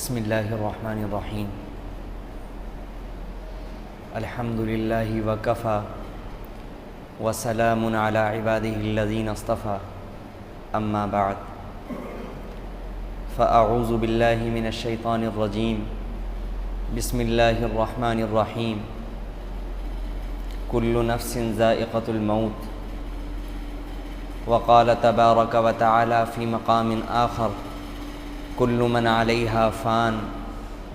بسم اللہ الرحمن الرحیم الحمد للہ وکفی وسلام علی عبادہ الذین اصطفی اما بعد فاعوذ باللہ من الشیطان الرجیم بسم اللہ الرحمن الرحیم کل نفس ذائقۃ الموت وقال تبارک وتعالی فی مقام آخر کل من علیہا فان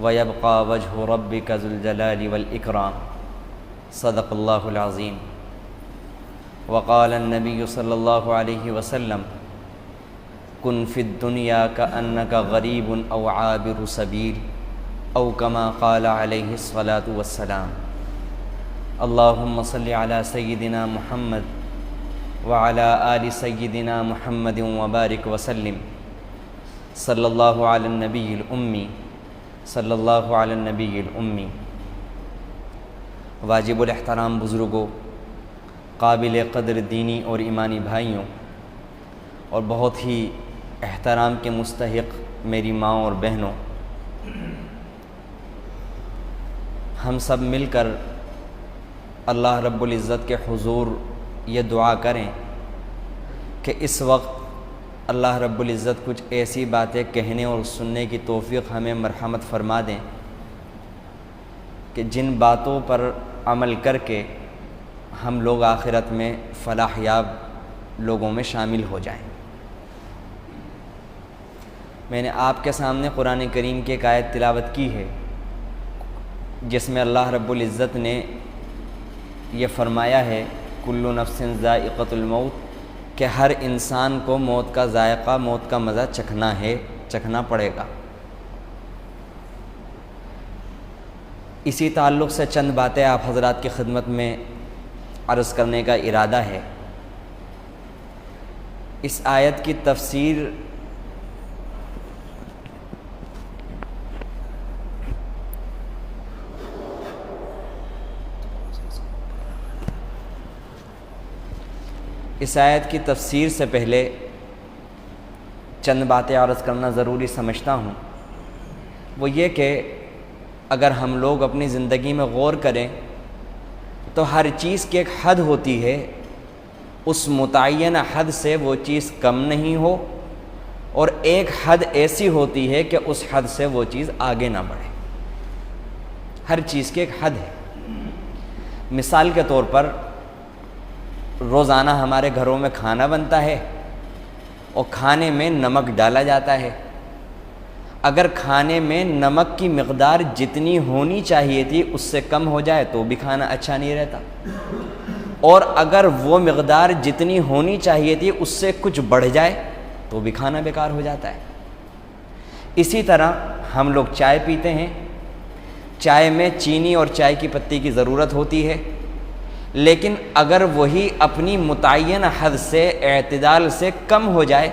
ویبقى وجہ ربک ذو الجلال والإکرام صدق اللہ العظیم وقال النبی صلی اللہ علیہ وسلم کن فی الدنیا کأنک غریب او عابر سبیل او کما قال علیہ الصلاۃ والسلام اللہم صل علی سیدنا محمد وعلی آل سیدنا محمد وبارک وسلم صلی اللہ علی النبی الامی صلی اللہ علی النبی الامی۔ واجب الاحترام بزرگوں، قابل قدر دینی اور ایمانی بھائیوں، اور بہت ہی احترام کے مستحق میری ماں اور بہنوں، ہم سب مل کر اللہ رب العزت کے حضور یہ دعا کریں کہ اس وقت اللہ رب العزت کچھ ایسی باتیں کہنے اور سننے کی توفیق ہمیں مرحمت فرما دیں کہ جن باتوں پر عمل کر کے ہم لوگ آخرت میں فلاح یاب لوگوں میں شامل ہو جائیں۔ میں نے آپ کے سامنے قرآن کریم کی ایک آیت تلاوت کی ہے جس میں اللہ رب العزت نے یہ فرمایا ہے کل نفس ذائقۃ الموت کہ ہر انسان کو موت کا ذائقہ، موت کا مزہ چکھنا پڑے گا۔ اسی تعلق سے چند باتیں آپ حضرات کی خدمت میں عرض کرنے کا ارادہ ہے۔ اس آیت کی تفسیر سے پہلے چند باتیں عرض کرنا ضروری سمجھتا ہوں، وہ یہ کہ اگر ہم لوگ اپنی زندگی میں غور کریں تو ہر چیز کی ایک حد ہوتی ہے، اس متعینہ حد سے وہ چیز کم نہیں ہو، اور ایک حد ایسی ہوتی ہے کہ اس حد سے وہ چیز آگے نہ بڑھے۔ ہر چیز کی ایک حد ہے۔ مثال کے طور پر روزانہ ہمارے گھروں میں کھانا بنتا ہے اور کھانے میں نمک ڈالا جاتا ہے۔ اگر کھانے میں نمک کی مقدار جتنی ہونی چاہیے تھی اس سے کم ہو جائے تو بھی کھانا اچھا نہیں رہتا، اور اگر وہ مقدار جتنی ہونی چاہیے تھی اس سے کچھ بڑھ جائے تو بھی کھانا بیکار ہو جاتا ہے۔ اسی طرح ہم لوگ چائے پیتے ہیں، چائے میں چینی اور چائے کی پتی کی ضرورت ہوتی ہے، لیکن اگر وہی اپنی متعینہ حد سے، اعتدال سے کم ہو جائے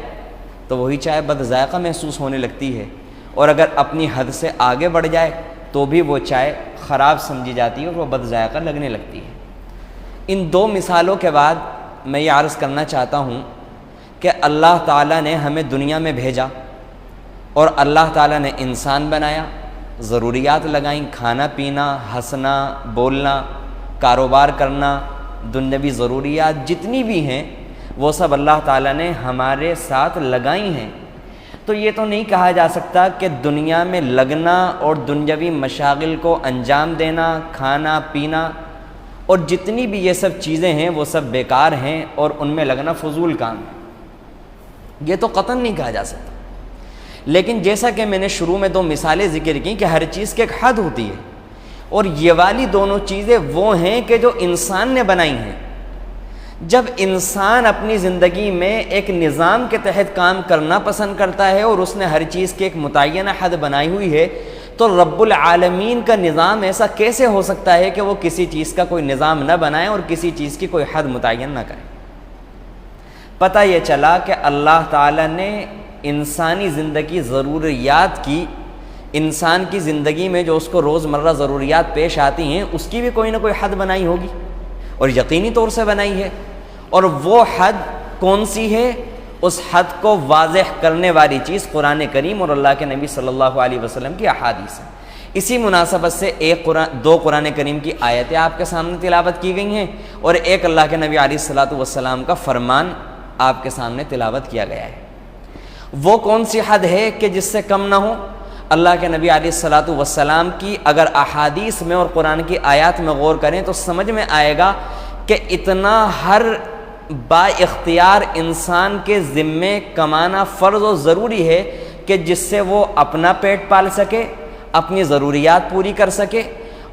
تو وہی چائے بد ذائقہ محسوس ہونے لگتی ہے، اور اگر اپنی حد سے آگے بڑھ جائے تو بھی وہ چائے خراب سمجھی جاتی ہے اور وہ بد ذائقہ لگنے لگتی ہے۔ ان دو مثالوں کے بعد میں یہ عرض کرنا چاہتا ہوں کہ اللہ تعالیٰ نے ہمیں دنیا میں بھیجا، اور اللہ تعالیٰ نے انسان بنایا، ضروریات لگائیں، کھانا پینا، ہنسنا، بولنا، کاروبار کرنا، دنیاوی ضروریات جتنی بھی ہیں وہ سب اللہ تعالیٰ نے ہمارے ساتھ لگائی ہیں۔ تو یہ تو نہیں کہا جا سکتا کہ دنیا میں لگنا اور دنیاوی مشاغل کو انجام دینا، کھانا پینا اور جتنی بھی یہ سب چیزیں ہیں وہ سب بیکار ہیں اور ان میں لگنا فضول کام ہے، یہ تو قطعاً نہیں کہا جا سکتا۔ لیکن جیسا کہ میں نے شروع میں دو مثالیں ذکر کی کہ ہر چیز کی ایک حد ہوتی ہے، اور یہ والی دونوں چیزیں وہ ہیں کہ جو انسان نے بنائی ہیں۔ جب انسان اپنی زندگی میں ایک نظام کے تحت کام کرنا پسند کرتا ہے اور اس نے ہر چیز کی ایک متعینہ حد بنائی ہوئی ہے، تو رب العالمین کا نظام ایسا کیسے ہو سکتا ہے کہ وہ کسی چیز کا کوئی نظام نہ بنائے اور کسی چیز کی کوئی حد متعین نہ کرے؟ پتہ یہ چلا کہ اللہ تعالیٰ نے انسانی زندگی ضروریات کی، انسان کی زندگی میں جو اس کو روزمرہ ضروریات پیش آتی ہیں اس کی بھی کوئی نہ کوئی حد بنائی ہوگی، اور یقینی طور سے بنائی ہے۔ اور وہ حد کون سی ہے؟ اس حد کو واضح کرنے والی چیز قرآن کریم اور اللہ کے نبی صلی اللہ علیہ وسلم کی احادیث ہیں۔ اسی مناسبت سے دو قرآن کریم کی آیتیں آپ کے سامنے تلاوت کی گئی ہیں اور ایک اللہ کے نبی علیہ الصلاۃ والسلام کا فرمان آپ کے سامنے تلاوت کیا گیا ہے۔ وہ کون سی حد ہے کہ جس سے کم نہ ہو؟ اللہ کے نبی علیہ الصلاۃ والسلام کی اگر احادیث میں اور قرآن کی آیات میں غور کریں تو سمجھ میں آئے گا کہ اتنا ہر با اختیار انسان کے ذمے کمانا فرض و ضروری ہے کہ جس سے وہ اپنا پیٹ پال سکے، اپنی ضروریات پوری کر سکے،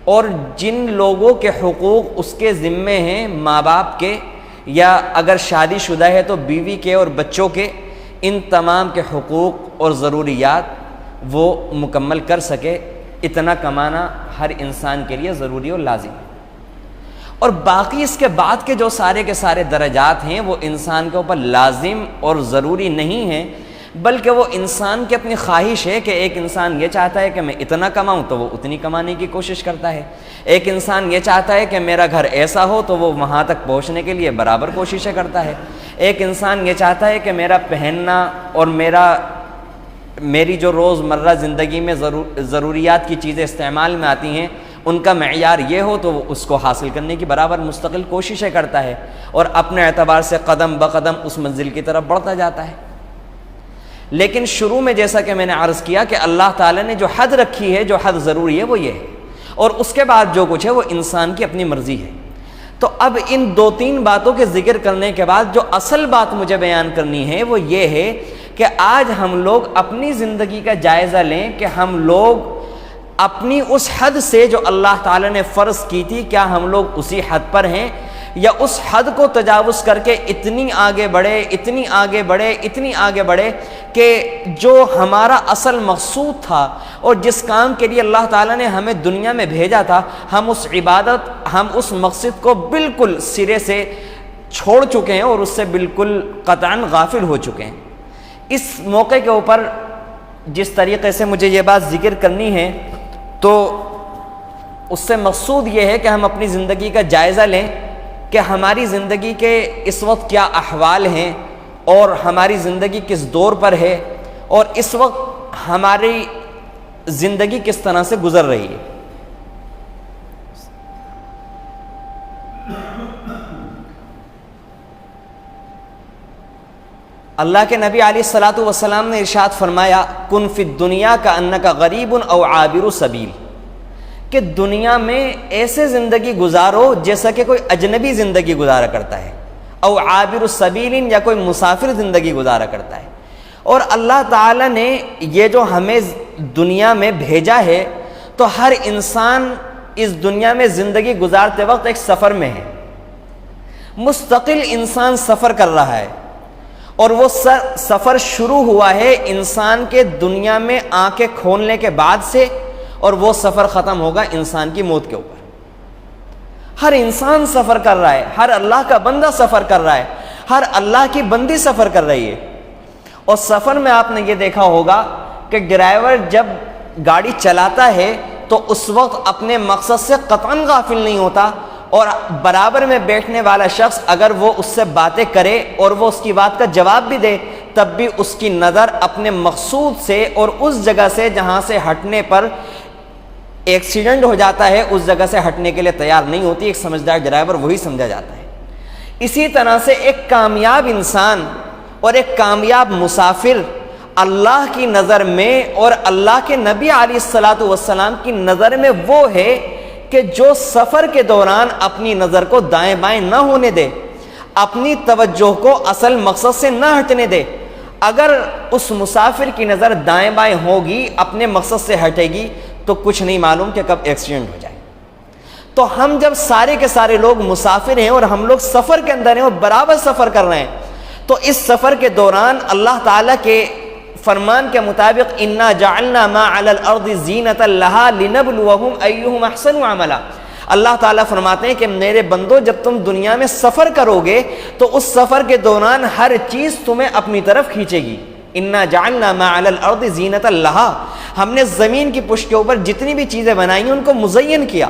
اور جن لوگوں کے حقوق اس کے ذمے ہیں، ماں باپ کے، یا اگر شادی شدہ ہے تو بیوی کے اور بچوں کے، ان تمام کے حقوق اور ضروریات وہ مکمل کر سکے، اتنا کمانا ہر انسان کے لیے ضروری اور لازم ہے۔ اور باقی اس کے بعد کے جو سارے کے سارے درجات ہیں وہ انسان کے اوپر لازم اور ضروری نہیں ہیں، بلکہ وہ انسان کی اپنی خواہش ہے کہ ایک انسان یہ چاہتا ہے کہ میں اتنا کماؤں تو وہ اتنی کمانے کی کوشش کرتا ہے، ایک انسان یہ چاہتا ہے کہ میرا گھر ایسا ہو تو وہ وہاں تک پہنچنے کے لیے برابر کوششیں کرتا ہے، ایک انسان یہ چاہتا ہے کہ میرا پہننا اور میری جو روزمرہ زندگی میں ضروریات کی چیزیں استعمال میں آتی ہیں ان کا معیار یہ ہو تو وہ اس کو حاصل کرنے کی برابر مستقل کوششیں کرتا ہے اور اپنے اعتبار سے قدم بقدم اس منزل کی طرف بڑھتا جاتا ہے۔ لیکن شروع میں جیسا کہ میں نے عرض کیا کہ اللہ تعالیٰ نے جو حد رکھی ہے، جو حد ضروری ہے وہ یہ ہے، اور اس کے بعد جو کچھ ہے وہ انسان کی اپنی مرضی ہے۔ تو اب ان دو تین باتوں کے ذکر کرنے کے بعد جو اصل بات مجھے بیان کرنی ہے وہ یہ ہے کہ آج ہم لوگ اپنی زندگی کا جائزہ لیں کہ ہم لوگ اپنی اس حد سے جو اللہ تعالیٰ نے فرض کی تھی، کیا ہم لوگ اسی حد پر ہیں یا اس حد کو تجاوز کر کے اتنی آگے بڑھے کہ جو ہمارا اصل مقصود تھا اور جس کام کے لیے اللہ تعالیٰ نے ہمیں دنیا میں بھیجا تھا، ہم اس مقصد کو بالکل سرے سے چھوڑ چکے ہیں اور اس سے بالکل قطعاً غافل ہو چکے ہیں۔ اس موقع کے اوپر جس طریقے سے مجھے یہ بات ذکر کرنی ہے تو اس سے مقصود یہ ہے کہ ہم اپنی زندگی کا جائزہ لیں کہ ہماری زندگی کے اس وقت کیا احوال ہیں اور ہماری زندگی کس دور پر ہے اور اس وقت ہماری زندگی کس طرح سے گزر رہی ہے۔ اللہ کے نبی علیہ الصلاۃ والسلام نے ارشاد فرمایا کن فی الدنیا کأنک غریب او عابر سبیل، کہ دنیا میں ایسے زندگی گزارو جیسا کہ کوئی اجنبی زندگی گزارا کرتا ہے، او عابر السبیل یا کوئی مسافر زندگی گزارا کرتا ہے۔ اور اللہ تعالیٰ نے یہ جو ہمیں دنیا میں بھیجا ہے تو ہر انسان اس دنیا میں زندگی گزارتے وقت ایک سفر میں ہے، مستقل انسان سفر کر رہا ہے، اور وہ سفر شروع ہوا ہے انسان کے دنیا میں آنکھیں کھولنے کے بعد سے، اور وہ سفر ختم ہوگا انسان کی موت کے اوپر۔ ہر انسان سفر کر رہا ہے، ہر اللہ کا بندہ سفر کر رہا ہے، ہر اللہ کی بندی سفر کر رہی ہے۔ اور سفر میں آپ نے یہ دیکھا ہوگا کہ ڈرائیور جب گاڑی چلاتا ہے تو اس وقت اپنے مقصد سے قطعاً غافل نہیں ہوتا، اور برابر میں بیٹھنے والا شخص اگر وہ اس سے باتیں کرے اور وہ اس کی بات کا جواب بھی دے تب بھی اس کی نظر اپنے مقصود سے اور اس جگہ سے جہاں سے ہٹنے پر ایکسیڈنٹ ہو جاتا ہے اس جگہ سے ہٹنے کے لیے تیار نہیں ہوتی۔ ایک سمجھدار ڈرائیور وہی سمجھا جاتا ہے۔ اسی طرح سے ایک کامیاب انسان اور ایک کامیاب مسافر اللہ کی نظر میں اور اللہ کے نبی علیہ الصلاۃ والسلام کی نظر میں وہ ہے کہ جو سفر کے دوران اپنی نظر کو دائیں بائیں نہ ہونے دے، اپنی توجہ کو اصل مقصد سے نہ ہٹنے دے۔ اگر اس مسافر کی نظر دائیں بائیں ہوگی، اپنے مقصد سے ہٹے گی تو کچھ نہیں معلوم کہ کب ایکسیڈنٹ ہو جائے۔ تو ہم جب سارے کے سارے لوگ مسافر ہیں اور ہم لوگ سفر کے اندر ہیں اور برابر سفر کر رہے ہیں، تو اس سفر کے دوران اللہ تعالیٰ کے فرمان کے مطابق انا جعلنا ما علی الارض زینۃ لہا لنبلوہم ایہم احسن عملا، اللہ تعالیٰ فرماتے ہیں کہ میرے بندو جب تم دنیا میں سفر کرو گے تو اس سفر کے دوران ہر چیز تمہیں اپنی طرف کھینچے گی۔ انا جعلنا ما علی الارض زینۃ لہا، ہم نے زمین کی پشت کے اوپر جتنی بھی چیزیں بنائی ہیں ان کو مزین کیا،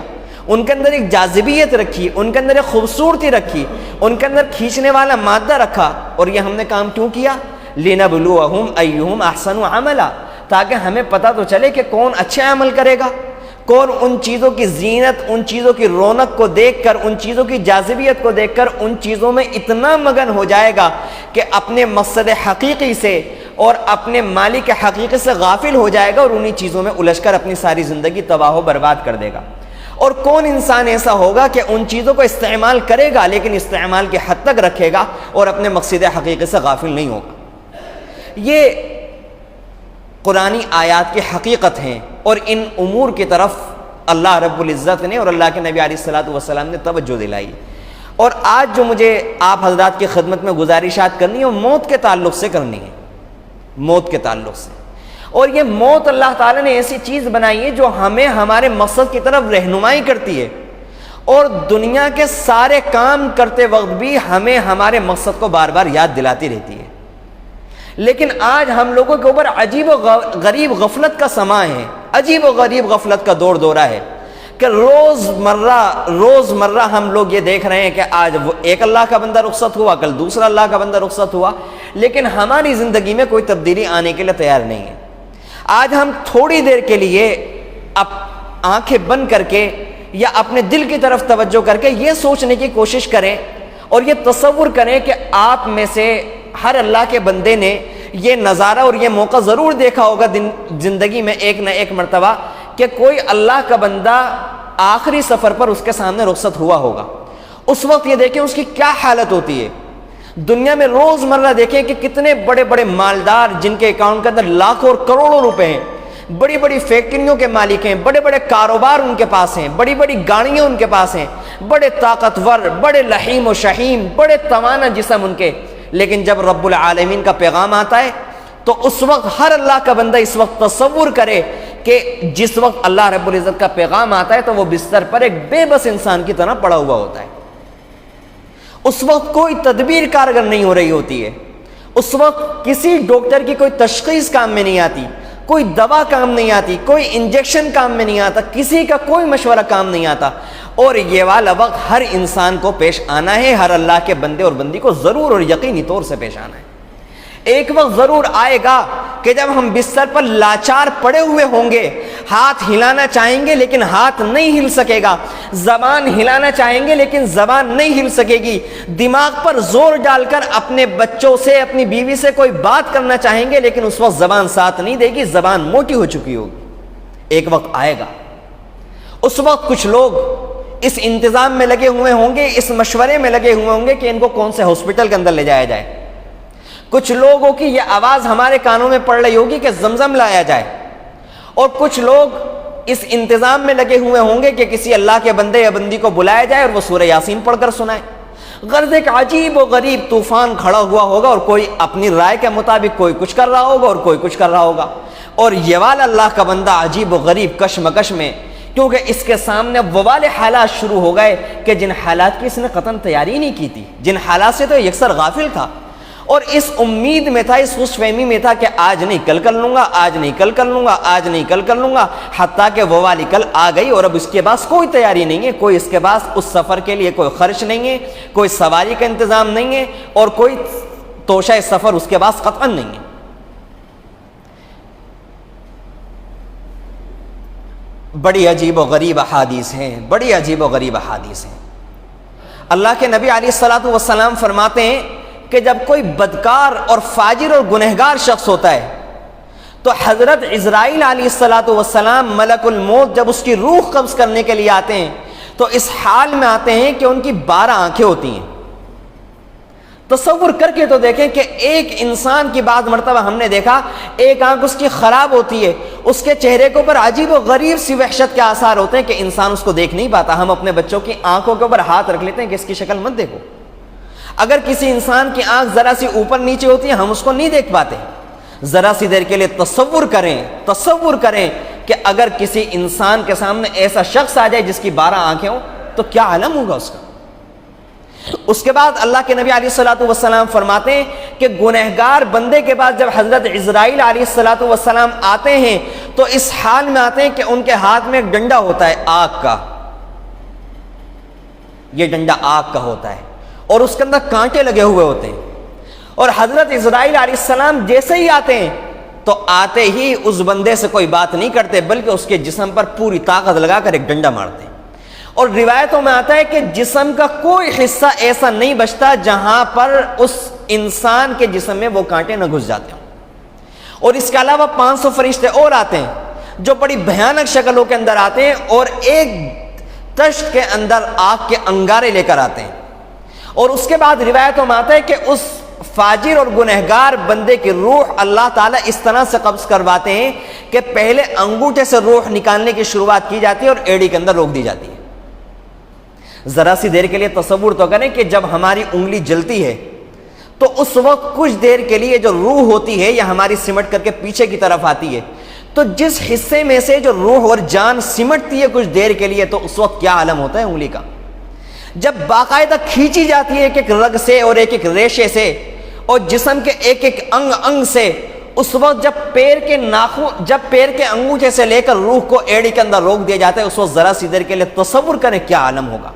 ان کے اندر ایک جاذبیت رکھی، ان کے اندر ایک خوبصورتی رکھی، ان کے اندر کھینچنے والا مادہ رکھا. اور یہ ہم نے کام کیوں کیا؟ لِنَبْلُوَهُمْ أَيُّهُمْ أَحْسَنُ عَمَلًا، تاکہ ہمیں پتہ تو چلے کہ کون اچھے عمل کرے گا، کون ان چیزوں کی زینت، ان چیزوں کی رونق کو دیکھ کر، ان چیزوں کی جاذبیت کو دیکھ کر ان چیزوں میں اتنا مگن ہو جائے گا کہ اپنے مقصد حقیقی سے اور اپنے مالک حقیقی سے غافل ہو جائے گا اور انہی چیزوں میں الجھ کر اپنی ساری زندگی تباہ و برباد کر دے گا. اور کون انسان ایسا ہوگا کہ ان چیزوں کو استعمال کرے گا لیکن استعمال کی حد تک رکھے گا اور اپنے مقصد حقیقی سے غافل نہیں ہوگا. یہ قرآنی آیات کی حقیقت ہیں اور ان امور کی طرف اللہ رب العزت نے اور اللہ کے نبی علیہ الصلوۃ والسلام نے توجہ دلائی. اور آج جو مجھے آپ حضرات کی خدمت میں گزارشات کرنی ہے وہ موت کے تعلق سے کرنی ہے، موت کے تعلق سے. اور یہ موت اللہ تعالیٰ نے ایسی چیز بنائی ہے جو ہمیں ہمارے مقصد کی طرف رہنمائی کرتی ہے اور دنیا کے سارے کام کرتے وقت بھی ہمیں ہمارے مقصد کو بار بار یاد دلاتی رہتی ہے. لیکن آج ہم لوگوں کے اوپر عجیب و غریب غفلت کا سماں ہے، عجیب و غریب غفلت کا دور دورہ ہے کہ روز مرہ ہم لوگ یہ دیکھ رہے ہیں کہ آج وہ ایک اللہ کا بندہ رخصت ہوا، کل دوسرا اللہ کا بندہ رخصت ہوا، لیکن ہماری زندگی میں کوئی تبدیلی آنے کے لیے تیار نہیں ہے. آج ہم تھوڑی دیر کے لیے آنکھیں بند کر کے یا اپنے دل کی طرف توجہ کر کے یہ سوچنے کی کوشش کریں اور یہ تصور کریں کہ آپ میں سے ہر اللہ کے بندے نے یہ نظارہ اور یہ موقع ضرور دیکھا ہوگا زندگی میں ایک نہ ایک مرتبہ کہ کوئی اللہ کا بندہ آخری سفر پر اس کے سامنے رخصت ہوا ہوگا. اس وقت یہ دیکھیں اس کی کیا حالت ہوتی ہے. دنیا میں روز مرہ دیکھیں کہ کتنے بڑے بڑے مالدار جن کے اکاؤنٹ کے اندر لاکھوں اور کروڑوں روپے ہیں، بڑی بڑی فیکٹریوں کے مالک ہیں، بڑے بڑے کاروبار ان کے پاس ہیں، بڑی بڑی گاڑیاں ان کے پاس ہیں، بڑے طاقتور، بڑے لحیم و شہیم، بڑے توانا جسم ان کے. لیکن جب رب العالمین کا پیغام آتا ہے تو اس وقت ہر اللہ کا بندہ اس وقت تصور کرے کہ جس وقت اللہ رب العزت کا پیغام آتا ہے تو وہ بستر پر ایک بے بس انسان کی طرح پڑا ہوا ہوتا ہے. اس وقت کوئی تدبیر کارگر نہیں ہو رہی ہوتی ہے. اس وقت کسی ڈاکٹر کی کوئی تشخیص کام میں نہیں آتی، کوئی دوا کام نہیں آتی، کوئی انجیکشن کام میں نہیں آتا، کسی کا کوئی مشورہ کام نہیں آتا. اور یہ والا وقت ہر انسان کو پیش آنا ہے، ہر اللہ کے بندے اور بندی کو ضرور اور یقینی طور سے پیش آنا ہے. ایک وقت ضرور آئے گا کہ جب ہم بستر پر لاچار پڑے ہوئے ہوں گے، ہاتھ ہلانا چاہیں گے لیکن ہاتھ نہیں ہل سکے گا، زبان ہلانا چاہیں گے لیکن زبان نہیں ہل سکے گی، دماغ پر زور ڈال کر اپنے بچوں سے، اپنی بیوی سے کوئی بات کرنا چاہیں گے لیکن اس وقت زبان ساتھ نہیں دے گی، زبان موٹی ہو چکی ہوگی. ایک وقت آئے گا، اس وقت کچھ لوگ اس انتظام میں لگے ہوئے ہوں گے، اس مشورے میں لگے ہوئے ہوں گے کہ ان کو کون سے ہاسپٹل کے اندر لے جایا جائے. کچھ لوگوں کی یہ آواز ہمارے کانوں میں پڑ رہی ہوگی کہ زمزم لایا جائے، اور کچھ لوگ اس انتظام میں لگے ہوئے ہوں گے کہ کسی اللہ کے بندے یا بندی کو بلایا جائے اور وہ سورہ یاسین پڑھ کر سنائے. غرض ایک عجیب و غریب طوفان کھڑا ہوا ہوگا اور کوئی اپنی رائے کے مطابق کوئی کچھ کر رہا ہوگا اور کوئی کچھ کر رہا ہوگا. اور یہ والا اللہ کا بندہ عجیب و غریب کشمکش میں، کیونکہ اس کے سامنے وہ والے حالات شروع ہو گئے کہ جن حالات کی اس نے قطعاً تیاری نہیں کی تھی، جن حالات سے تو یکسر غافل تھا اور اس امید میں تھا، اس خوش فہمی میں تھا کہ آج نہیں کل کر لوں گا، آج نہیں کل کر لوں گا، آج نہیں کل کر لوں گا، حتیٰ کہ وہ والی کل آ گئی اور اب اس کے پاس کوئی تیاری نہیں ہے، کوئی اس کے پاس اس سفر کے لیے کوئی خرچ نہیں ہے، کوئی سواری کا انتظام نہیں ہے اور کوئی توشہ سفر اس کے پاس قطعاً نہیں ہے. بڑی عجیب و غریب احادیث ہیں، بڑی عجیب و غریب احادیث ہیں. اللہ کے نبی علیہ الصلوۃ والسلام فرماتے ہیں کہ جب کوئی بدکار اور فاجر اور گنہگار شخص ہوتا ہے تو حضرت عزرائیل علیہ الصلوۃ والسلام ملک الموت جب اس کی روح قبض کرنے کے لیے آتے ہیں تو اس حال میں آتے ہیں کہ ان کی 12 آنکھیں ہوتی ہیں. تصور کر کے تو دیکھیں کہ ایک انسان کی بعض مرتبہ ہم نے دیکھا ایک آنکھ اس کی خراب ہوتی ہے، اس کے چہرے کے اوپر عجیب و غریب سی وحشت کے آثار ہوتے ہیں کہ انسان اس کو دیکھ نہیں پاتا. ہم اپنے بچوں کی آنکھوں کے اوپر ہاتھ رکھ لیتے ہیں کہ اس کی شکل مت دیکھو. اگر کسی انسان کی آنکھ ذرا سی اوپر نیچے ہوتی ہے ہم اس کو نہیں دیکھ پاتے. ذرا سی دیر کے لیے تصور کریں کہ اگر کسی انسان کے سامنے ایسا شخص آ جائے جس کی 12 آنکھیں ہوں تو کیا عالم ہوگا اس کا. اس کے بعد اللہ کے نبی علیہ الصلوۃ والسلام فرماتے ہیں کہ گنہگار بندے کے بعد جب حضرت عزرائیل علیہ الصلوۃ والسلام آتے ہیں تو اس حال میں آتے ہیں کہ ان کے ہاتھ میں ایک ڈنڈا ہوتا ہے آگ کا. یہ ڈنڈا آگ کا ہوتا ہے اور اس کے اندر کانٹے لگے ہوئے ہوتے ہیں، اور حضرت اسرائیل علیہ السلام جیسے ہی آتے ہیں تو آتے ہی اس بندے سے کوئی بات نہیں کرتے، بلکہ اس کے جسم پر پوری طاقت لگا کر ایک ڈنڈا مارتے ہیں۔ اور روایتوں میں آتا ہے کہ جسم کا کوئی حصہ ایسا نہیں بچتا جہاں پر اس انسان کے جسم میں وہ کانٹے نہ گھس جاتے ہوں۔ اور اس کے علاوہ 500 فرشتے اور آتے ہیں جو بڑی بھیانک شکلوں کے اندر آتے ہیں اور ایک تشت کے اندر آگ کے انگارے لے کر آتے ہیں۔ اور اس کے بعد روایتوں میں آتا ہے کہ اس فاجر اور گنہگار بندے کی روح اللہ تعالیٰ اس طرح سے قبض کرواتے ہیں کہ پہلے انگوٹھے سے روح نکالنے کی شروعات کی جاتی ہے اور ایڑی کے اندر روک دی جاتی ہے۔ ذرا سی دیر کے لیے تصور تو کریں کہ جب ہماری انگلی جلتی ہے تو اس وقت کچھ دیر کے لیے جو روح ہوتی ہے یا ہماری سمٹ کر کے پیچھے کی طرف آتی ہے، تو جس حصے میں سے جو روح اور جان سمٹتی ہے کچھ دیر کے لیے، تو اس وقت کیا عالم ہوتا ہے انگلی کا۔ جب باقاعدہ کھینچی جاتی ہے ایک ایک رگ سے اور ایک ایک ریشے سے اور جسم کے ایک ایک انگ سے، اس وقت جب پیر کے انگوٹھے سے لے کر روح کو ایڑی کے اندر روک دیا جاتا ہے، اس وقت ذرا سی دیر کے لیے تصور کریں کیا عالم ہوگا۔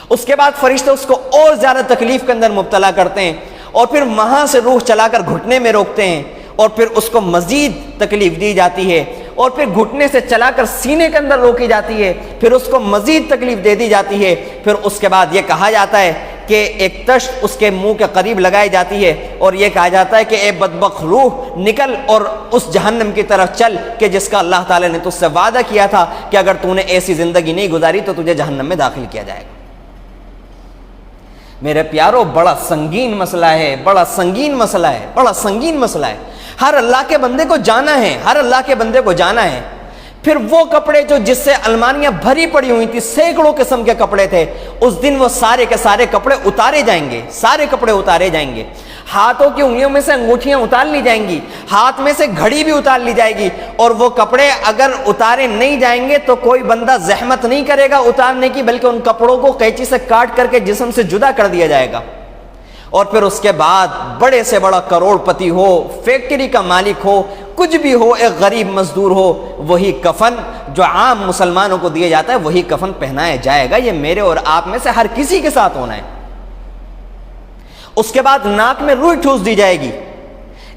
اس کے بعد فرشتے اس کو اور زیادہ تکلیف کے اندر مبتلا کرتے ہیں اور پھر وہاں سے روح چلا کر گھٹنے میں روکتے ہیں اور پھر اس کو مزید تکلیف دی جاتی ہے، اور پھر گھٹنے سے چلا کر سینے کے اندر روکی جاتی ہے، پھر اس کو مزید تکلیف دے دی جاتی ہے۔ پھر اس کے بعد یہ کہا جاتا ہے کہ ایک تشت اس کے منہ کے قریب لگائی جاتی ہے اور یہ کہا جاتا ہے کہ اے بدبخت روح نکل اور اس جہنم کی طرف چل کہ جس کا اللہ تعالیٰ نے تجھ سے وعدہ کیا تھا کہ اگر تو نے ایسی زندگی نہیں گزاری تو تجھے جہنم میں داخل کیا جائے گا۔ میرے پیارو، بڑا سنگین مسئلہ ہے، بڑا سنگین مسئلہ ہے، بڑا سنگین مسئلہ ہے۔ ہر اللہ کے بندے کو جانا ہے، ہر اللہ کے بندے کو جانا ہے۔ پھر وہ کپڑے جو جس سے المانیاں بھری پڑی ہوئی تھی، سینکڑوں قسم کے کپڑے تھے، اس دن وہ سارے کے سارے کپڑے اتارے جائیں گے، سارے کپڑے اتارے جائیں گے۔ ہاتھوں کی انگلیوں میں سے انگوٹھیاں اتار لی جائیں گی، ہاتھ میں سے گھڑی بھی اتار لی جائے گی، اور وہ کپڑے اگر اتارے نہیں جائیں گے تو کوئی بندہ زحمت نہیں کرے گا اتارنے کی، بلکہ ان کپڑوں کو قینچی سے کاٹ کر کے جسم سے جدا کر دیا جائے گا۔ اور پھر اس کے بعد بڑے سے بڑا کروڑ پتی ہو، فیکٹری کا مالک ہو، کچھ بھی ہو، ایک غریب مزدور ہو، وہی کفن جو عام مسلمانوں کو دیا جاتا ہے وہی کفن پہنایا جائے گا۔ یہ میرے اور آپ میں سے ہر کسی کے ساتھ ہونا ہے۔ اس کے بعد ناک میں روئی ٹھوس دی جائے گی،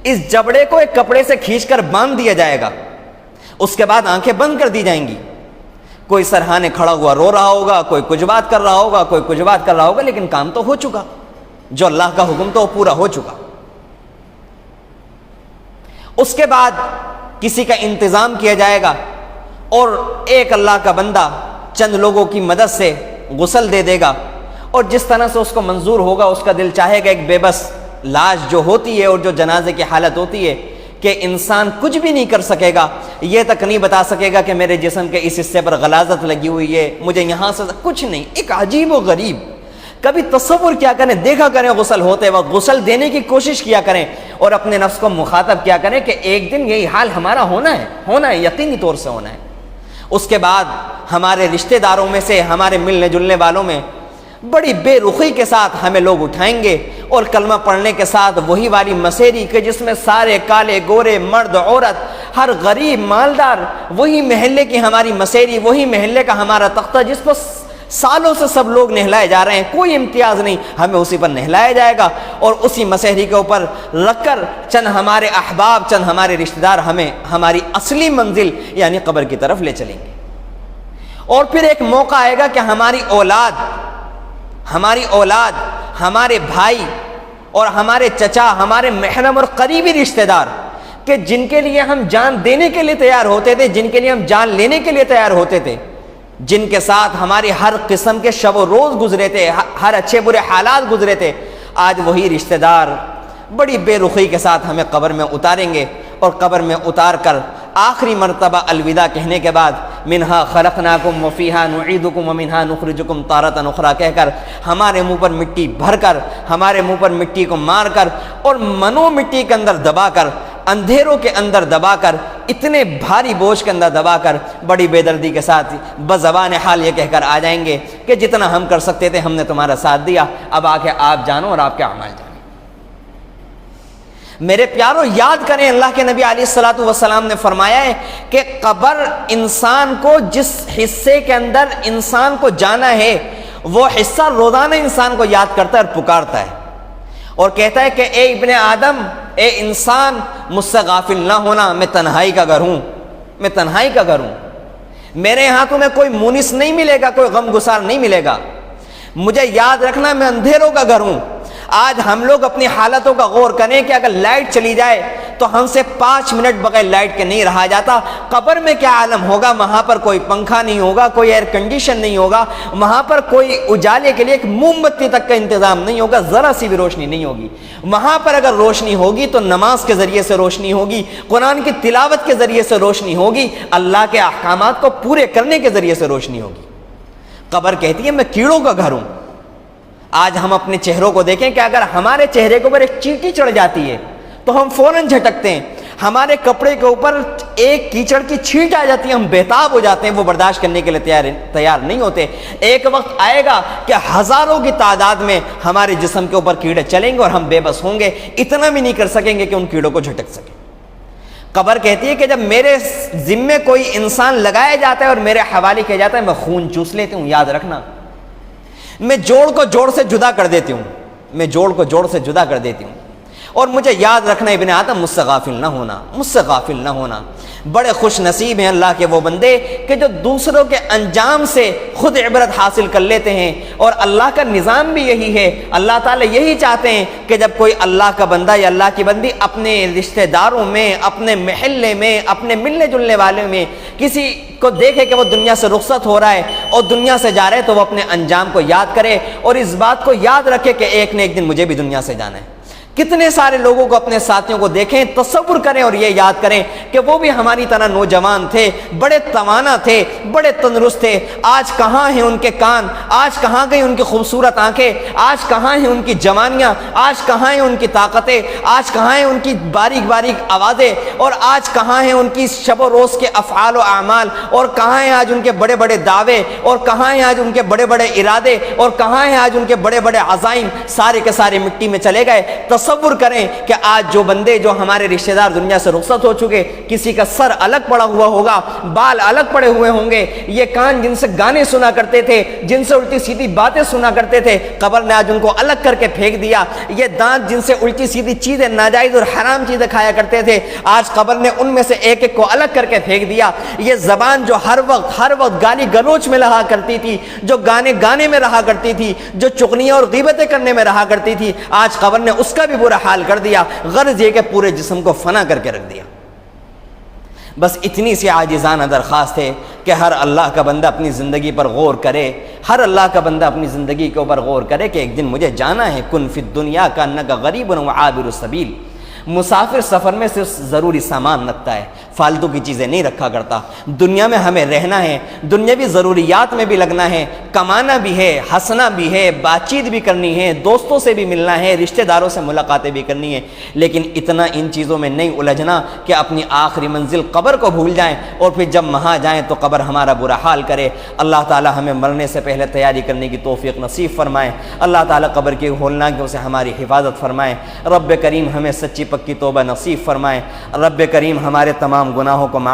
اس جبڑے کو ایک کپڑے سے کھینچ کر باندھ دیا جائے گا۔ اس کے بعد آنکھیں بند کر دی جائیں گی۔ کوئی سرہانے کھڑا ہوا رو رہا ہوگا، کوئی کچھ بات کر رہا ہوگا، کوئی کچھ بات کر رہا ہوگا، لیکن کام تو ہو چکا، جو اللہ کا حکم تو وہ پورا ہو چکا۔ اس کے بعد کسی کا انتظام کیا جائے گا اور ایک اللہ کا بندہ چند لوگوں کی مدد سے غسل دے دے گا، اور جس طرح سے اس کو منظور ہوگا اس کا دل چاہے گا۔ ایک بے بس لاش جو ہوتی ہے اور جو جنازے کی حالت ہوتی ہے کہ انسان کچھ بھی نہیں کر سکے گا، یہ تک نہیں بتا سکے گا کہ میرے جسم کے اس حصے پر غلاظت لگی ہوئی ہے، مجھے یہاں سے کچھ نہیں۔ ایک عجیب و غریب، کبھی تصور کیا کریں، دیکھا کریں غسل ہوتے وقت، غسل دینے کی کوشش کیا کریں اور اپنے نفس کو مخاطب کیا کریں کہ ایک دن یہی حال ہمارا ہونا ہے، یقینی طور سے ہونا ہے۔ اس کے بعد ہمارے رشتہ داروں میں سے، ہمارے ملنے جلنے والوں میں بڑی بے رخی کے ساتھ ہمیں لوگ اٹھائیں گے اور کلمہ پڑھنے کے ساتھ وہی والی مسیری کہ جس میں سارے کالے گورے، مرد عورت، ہر غریب مالدار، وہی محلے کی ہماری مسیری، وہی محلے کا ہمارا تختہ جس پر سالوں سے سب لوگ نہلائے جا رہے ہیں، کوئی امتیاز نہیں، ہمیں اسی پر نہلایا جائے گا، اور اسی مسیری کے اوپر رکھ کر چند ہمارے احباب، چند ہمارے رشتہ دار ہمیں ہماری اصلی منزل یعنی قبر کی طرف لے چلیں گے۔ اور پھر ایک موقع آئے گا کہ ہماری اولاد، ہمارے بھائی اور ہمارے چچا، ہمارے محرم اور قریبی رشتہ دار کہ جن کے لیے ہم جان دینے کے لیے تیار ہوتے تھے، جن کے لیے ہم جان لینے کے لیے تیار ہوتے تھے، جن کے ساتھ ہماری ہر قسم کے شب و روز گزرے تھے، ہر اچھے برے حالات گزرے تھے، آج وہی رشتہ دار بڑی بے رخی کے ساتھ ہمیں قبر میں اتاریں گے، اور قبر میں اتار کر آخری مرتبہ الوداع کہنے کے بعد منہا خلقناکم وفیہا نعیدکم ومنہا نخرجکم تارۃ اخری کہہ کر ہمارے منہ پر مٹی بھر کر، ہمارے منہ پر مٹی کو مار کر اور منو مٹی کے اندر دبا کر، اندھیروں کے اندر دبا کر، اتنے بھاری بوجھ کے اندر دبا کر بڑی بے دردی کے ساتھ بزبان حال یہ کہہ کر آ جائیں گے کہ جتنا ہم کر سکتے تھے ہم نے تمہارا ساتھ دیا، اب آ کے آپ جانو اور آپ کے اعمال جانو۔ میرے پیارو، یاد کریں اللہ کے نبی علیہ الصلوۃ والسلام نے فرمایا ہے کہ قبر انسان کو جس حصے کے اندر انسان کو جانا ہے وہ حصہ روزانہ انسان کو یاد کرتا ہے اور پکارتا ہے اور کہتا ہے کہ اے ابن آدم، اے انسان، مجھ سے غافل نہ ہونا، میں تنہائی کا گھر ہوں، میں تنہائی کا گھر ہوں، میرے یہاں تمہیں کوئی مونس نہیں ملے گا، کوئی غم گسار نہیں ملے گا، مجھے یاد رکھنا میں اندھیروں کا گھر ہوں۔ آج ہم لوگ اپنی حالتوں کا غور کریں کہ اگر لائٹ چلی جائے تو ہم سے 5 منٹ بغیر لائٹ کے نہیں رہا جاتا۔ قبر میں کیا عالم ہوگا؟ وہاں پر کوئی پنکھا نہیں ہوگا، کوئی ایئر کنڈیشن نہیں ہوگا، وہاں پر کوئی اجالے کے لیے ایک موم بتی تک کا انتظام نہیں ہوگا، ذرا سی بھی روشنی نہیں ہوگی۔ وہاں پر اگر روشنی ہوگی تو نماز کے ذریعے سے روشنی ہوگی، قرآن کی تلاوت کے ذریعے سے روشنی ہوگی، اللہ کے احکامات کو پورے کرنے کے ذریعے سے روشنی ہوگی۔ قبر کہتی ہے میں کیڑوں کا گھر ہوں۔ آج ہم اپنے چہروں کو دیکھیں کہ اگر ہمارے چہرے کے اوپر ایک چینٹی چڑھ جاتی ہے تو ہم فوراً جھٹکتے ہیں، ہمارے کپڑے کے اوپر ایک کیچڑ کی چھینٹ آ جاتی ہے ہم بےتاب ہو جاتے ہیں، وہ برداشت کرنے کے لیے تیار نہیں ہوتے۔ ایک وقت آئے گا کہ ہزاروں کی تعداد میں ہمارے جسم کے اوپر کیڑے چلیں گے اور ہم بے بس ہوں گے، اتنا بھی نہیں کر سکیں گے کہ ان کیڑوں کو جھٹک سکیں۔ قبر کہتی ہے کہ جب میرے ذمے کوئی انسان لگایا جاتا ہے اور میرے حوالے کیا جاتا ہے، میں خون چوس لیتی ہوں، یاد رکھنا، میں جوڑ کو جوڑ سے جدا کر دیتی ہوں، میں جوڑ کو جوڑ سے جدا کر دیتی ہوں، اور مجھے یاد رکھنا ابن آدم، مجھ سے غافل نہ ہونا، مجھ سے غافل نہ ہونا۔ بڑے خوش نصیب ہیں اللہ کے وہ بندے کہ جو دوسروں کے انجام سے خود عبرت حاصل کر لیتے ہیں، اور اللہ کا نظام بھی یہی ہے۔ اللہ تعالیٰ یہی چاہتے ہیں کہ جب کوئی اللہ کا بندہ یا اللہ کی بندی اپنے رشتہ داروں میں، اپنے محلے میں، اپنے ملنے جلنے والے میں کسی کو دیکھے کہ وہ دنیا سے رخصت ہو رہا ہے اور دنیا سے جا رہا ہے تو وہ اپنے انجام کو یاد کرے اور اس بات کو یاد رکھے کہ ایک نہ ایک دن مجھے بھی دنیا سے جانا ہے۔ کتنے سارے لوگوں کو، اپنے ساتھیوں کو دیکھیں، تصور کریں اور یہ یاد کریں کہ وہ بھی ہماری طرح نوجوان تھے، بڑے توانا تھے، بڑے تندرست تھے۔ آج کہاں ہیں ان کے کان؟ آج کہاں گئی ان کی خوبصورت آنکھیں؟ آج کہاں ہیں ان کی جوانیاں؟ آج کہاں ہیں ان کی طاقتیں؟ آج کہاں ہیں ان کی باریک باریک آوازیں؟ اور آج کہاں ہیں ان کی شب و روز کے افعال و اعمال؟ اور کہاں ہیں آج ان کے بڑے بڑے دعوے؟ اور کہاں ہیں آج ان کے بڑے بڑے ارادے؟ اور کہاں ہیں آج ان کے بڑے بڑے عزائم؟ سارے کے سارے مٹی میں چلے گئے۔ تصور کریں کہ آج جو بندے، جو ہمارے رشتہ دار دنیا سے رخصت ہو چکے، کسی کا سر الگ پڑا ہوا ہوگا، بال الگ پڑے ہوئے ہوں گے، یہ کان جن سے گانے سنا کرتے تھے، جن سے الٹی سیدھی باتیں سنا کرتے تھے، قبر نے آج ان کو الگ کر کے پھینک دیا۔ یہ دانت جن سے الٹی سیدھی چیزیں، ناجائز اور حرام چیزیں کھایا کرتے تھے، آج قبر نے ان میں سے ایک ایک کو الگ کر کے پھینک دیا۔ یہ زبان جو ہر وقت گالی گلوچ میں رہا کرتی تھی، جو گانے میں رہا کرتی تھی، جو چغلیاں اور غیبتیں کرنے میں رہا کرتی تھی، آج قبر نے اس کا بھی برا حال کر دیا، غرض یہ کہ پورے جسم کو فنا کر کے رکھ دیا۔ بس اتنی سی عاجزانہ درخواست ہے کہ ہر اللہ کا بندہ اپنی زندگی پر غور کرے، ہر اللہ کا بندہ اپنی زندگی کے اوپر غور کرے کہ ایک دن مجھے جانا ہے۔ کن فی الدنیا کانک غریب و عابر السبیل۔ مسافر سفر میں صرف ضروری سامان رکھتا ہے، فالتو کی چیزیں نہیں رکھا کرتا۔ دنیا میں ہمیں رہنا ہے، دنیاوی ضروریات میں بھی لگنا ہے، کمانا بھی ہے، ہنسنا بھی ہے، بات چیت بھی کرنی ہے، دوستوں سے بھی ملنا ہے، رشتہ داروں سے ملاقاتیں بھی کرنی ہے، لیکن اتنا ان چیزوں میں نہیں الجھنا کہ اپنی آخری منزل قبر کو بھول جائیں اور پھر جب وہاں جائیں تو قبر ہمارا برا حال کرے۔ اللہ تعالی ہمیں مرنے سے پہلے تیاری کرنے کی توفیق نصیب فرمائے۔ اللہ تعالی قبر کی ہولناکیوں سے ہماری حفاظت فرمائے۔ رب کریم ہمیں سچی پکی توبہ نصیب فرمائے۔ رب کریم ہمارے تمام گناہوں کو معاف